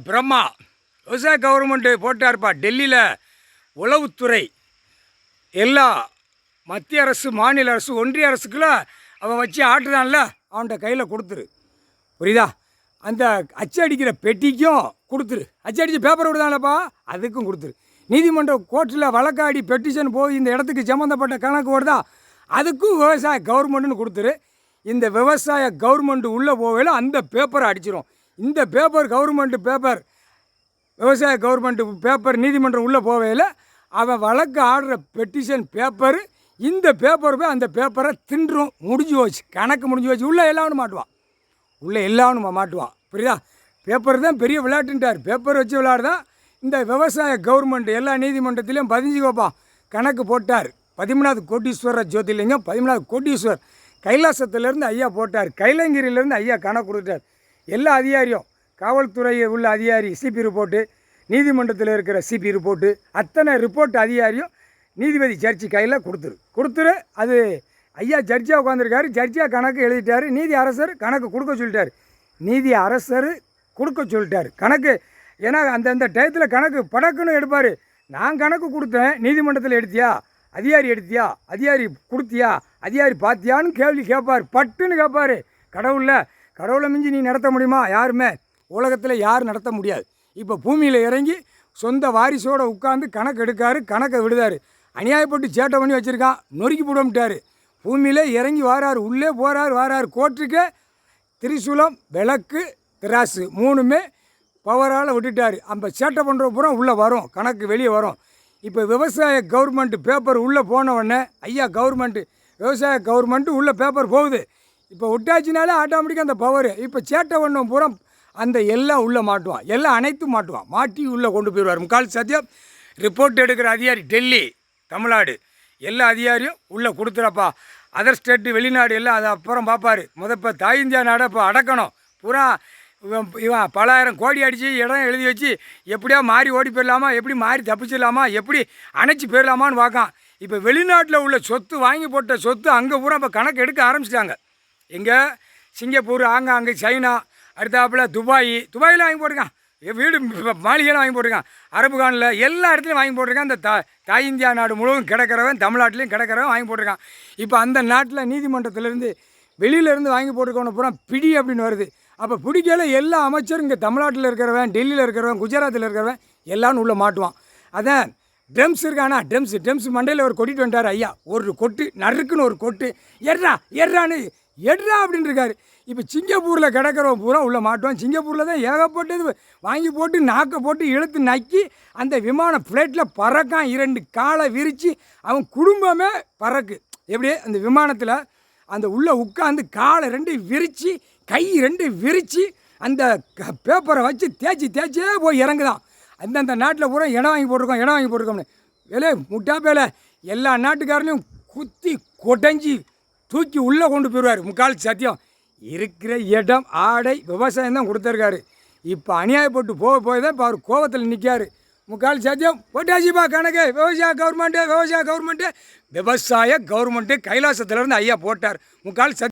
பிரம்மா விவசாய கவர்மெண்ட்டு போட்டார்ப்பா. டெல்லியில் உளவுத்துறை எல்லா மத்திய அரசு, மாநில அரசு, ஒன்றிய அரசுக்குலாம் அவன் வச்சு ஆட்டுதான்ல, அவன்கிட்ட கையில் கொடுத்துரு. புரியுதா? அந்த அச்சடிக்கிற பெட்டிக்கும் கொடுத்துரு. அச்சடிச்சு பேப்பர் விடுதானப்பா, அதுக்கும் கொடுத்துரு. நீதிமன்ற கோர்ட்டில் வழக்காடி பெட்டிஷன் போய் இந்த இடத்துக்கு சம்மந்தப்பட்ட கணக்கு வருதா, அதுக்கும் விவசாய கவர்மெண்ட்டுன்னு கொடுத்துரு. இந்த விவசாய கவர்மெண்ட்டு உள்ளே போகையில் அந்த பேப்பரை அடிச்சிடும். இந்த பேப்பர் கவர்மெண்ட்டு பேப்பர், விவசாய கவர்மெண்ட்டு பேப்பர் நீதிமன்றம் உள்ளே போகையில் அவன் வழக்கு ஆடுற பெட்டிஷன் பேப்பரு, இந்த பேப்பர் போய் அந்த பேப்பரை தின்றும். முடிஞ்சு போச்சு, கணக்கு முடிஞ்சு போச்சு. உள்ளே எல்லாவனும் மாட்டுவான், உள்ளே எல்லாவனும் மாட்டுவான். புரியுதா? பேப்பர் தான் பெரிய விளையாட்டுன்ட்டார். பேப்பர் வச்சு விளையாடுதான் இந்த விவசாய கவர்மெண்ட்டு. எல்லா நீதிமன்றத்திலையும் 15 கணக்கு போட்டார். 13வது கோட்டீஸ்வரர் ஜோதிலிங்கம், 13வது கோட்டீஸ்வர் கைலாசத்துலேருந்து ஐயா போட்டார். கைலங்கிரியிலேருந்து ஐயா கணக்கு கொடுத்தார். எல்லா அதிகாரியும், காவல்துறையில் உள்ள அதிகாரி சிபி ரிப்போர்ட்டு, நீதிமன்றத்தில் இருக்கிற சிபி ரிப்போர்ட்டு, அத்தனை ரிப்போர்ட் அதிகாரியும் நீதிபதி ஜட்ஜி கையில் கொடுத்துரு. அது ஐயா ஜட்ஜாக உட்காந்துருக்காரு. ஜட்ஜாக கணக்கு எழுதிட்டார். நீதி அரசர் கணக்கு கொடுக்க சொல்லிட்டார். நீதி அரசர் கொடுக்க சொல்லிட்டார் கணக்கு. ஏன்னா அந்தந்த டயத்தில் கணக்கு படக்குன்னு எடுப்பார். நான் கணக்கு கொடுத்தேன், நீதிமன்றத்தில் எடுத்தியா, அதிகாரி எடுத்தியா, அதிகாரி கொடுத்தியா, அதிகாரி பார்த்தியான்னு கேள்வி கேட்பார். பட்டுன்னு கேட்பார். கடவுளை மிஞ்சி நீ நடத்த முடியுமா? யாருமே உலகத்தில் யாரும் நடத்த முடியாது. இப்போ பூமியில் இறங்கி சொந்த வாரிசோடு உட்காந்து கணக்கு எடுக்காரு, கணக்கை விடுதார். அநியாயப்பட்டு சேட்டை பண்ணி வச்சுருக்கான், நொறுக்கி போடமிட்டார். பூமியில் இறங்கி வாரார், உள்ளே போகிறார், வாரார். கோர்ட்டுக்கு திரிசூலம், விளக்கு, திராசு 3மே பவரால் விட்டுட்டார். அந்த சேட்டை பண்ணுற பூரா உள்ளே வரும், கணக்கு வெளியே வரும். இப்போ விவசாய கவர்மெண்ட்டு பேப்பர் உள்ளே போனவுடனே ஐயா கவர்மெண்ட்டு, விவசாய கவர்மெண்ட்டு உள்ளே பேப்பர் போகுது. இப்போ விட்டாச்சினாலே ஆட்டோமேட்டிக்காக அந்த பவர். இப்போ சேட்டை பண்ண பூரா அந்த எல்லாம் உள்ளே மாட்டுவான், எல்லாம் அனைத்தும் மாட்டுவான். மாட்டி உள்ளே கொண்டு போயிடுவார். முக்கால் சத்தியம் ரிப்போர்ட் எடுக்கிற அதிகாரி டெல்லி, தமிழ்நாடு எல்லா அதிகாரியும் உள்ளே கொடுத்துறப்பா. அதர் ஸ்டேட்டு, வெளிநாடு எல்லாம் அதை அப்புறம் பார்ப்பார். இப்போ தாய் இந்தியா நாடை இப்போ அடக்கணும். பூரா இவன் பலாயிரம் கோடி அடித்து இடம் எழுதி வச்சு எப்படியா மாறி ஓடி போயிடலாமா, எப்படி மாறி தப்பிச்சிடலாமா, எப்படி அணைச்சி போயிடலாமான்னு பார்க்கான். இப்போ வெளிநாட்டில் உள்ள சொத்து, வாங்கி போட்ட சொத்து அங்கே பூரா இப்போ கணக்கு எடுக்க ஆரம்பிச்சிட்டாங்க. எங்கே? சிங்கப்பூர், அங்கே சைனா, அடுத்தாப்பில் துபாயில் வாங்கி போட்டிருக்கான். வீடு மாளிகைலாம் வாங்கி போட்டிருக்கான். அரபுகானில் எல்லா இடத்துலையும் வாங்கி போட்டிருக்கான். அந்த தாய் இந்தியா நாடு முழுவதும் கிடக்கிறவன், தமிழ்நாட்டிலையும் கிடக்கிறவன் வாங்கி போட்டிருக்கான். இப்போ அந்த நாட்டில் நீதிமன்றத்திலேருந்து வெளியிலேருந்து வாங்கி போட்டிருக்கவன பூரா பிடி அப்படின்னு வருது. அப்போ பிடிக்கல எல்லா அமைச்சரும் இங்கே தமிழ்நாட்டில் இருக்கிறவன், டெல்லியில் இருக்கிறவன், குஜராத்தில் இருக்கிறவன் எல்லாரும் உள்ளே மாட்டுவான். அதான் ட்ரம்ஸ் இருக்கானா, ட்ரம்ஸ் மண்டையில் ஒரு கொட்டிட்டு வந்துட்டார் ஐயா. ஒரு கொட்டு நறுக்குன்னு ஒரு கொட்டு, எட்ரான்னு எட்ரா அப்படின்னு இருக்காரு. இப்போ சிங்கப்பூரில் கிடக்கிறவன் பூரா உள்ளே மாட்டுவான். சிங்கப்பூரில் தான் ஏகப்பட்டது வாங்கி போட்டு நாக்கை போட்டு இழுத்து நக்கி அந்த விமான ஃப்ளைட்டில் பறக்கான். 2 காலை விரித்து அவன் குடும்பமே பறக்கு. எப்படியே அந்த விமானத்தில் அந்த உள்ளே உட்காந்து காலை 2 விரித்து, கை 2 விரித்து அந்த பேப்பரை வச்சு தேய்ச்சே போய் இறங்குதான். அந்தந்த நாட்டில் பூரா இடம் வாங்கி போட்டிருக்கோம்னு வேலை முட்டா பேலை எல்லா நாட்டுக்காரனையும் குத்தி கொடைஞ்சி தூக்கி உள்ளே கொண்டு போயிடுவார். முக்கால் சத்தியம் இருக்கிற இடம், ஆடை, விவசாயம் தான் கொடுத்துருக்காரு. இப்போ அநியாயப்பட்டு போய் தான் இப்போ அவர் கோவத்தில் நிற்கார். முக்கால் சத்தியம் போட்டாச்சிப்பா கணக்கு. விவசாய கவர்மெண்ட்டு கைலாசத்துலேருந்து ஐயா போட்டார். முக்கால் சத்தியம்.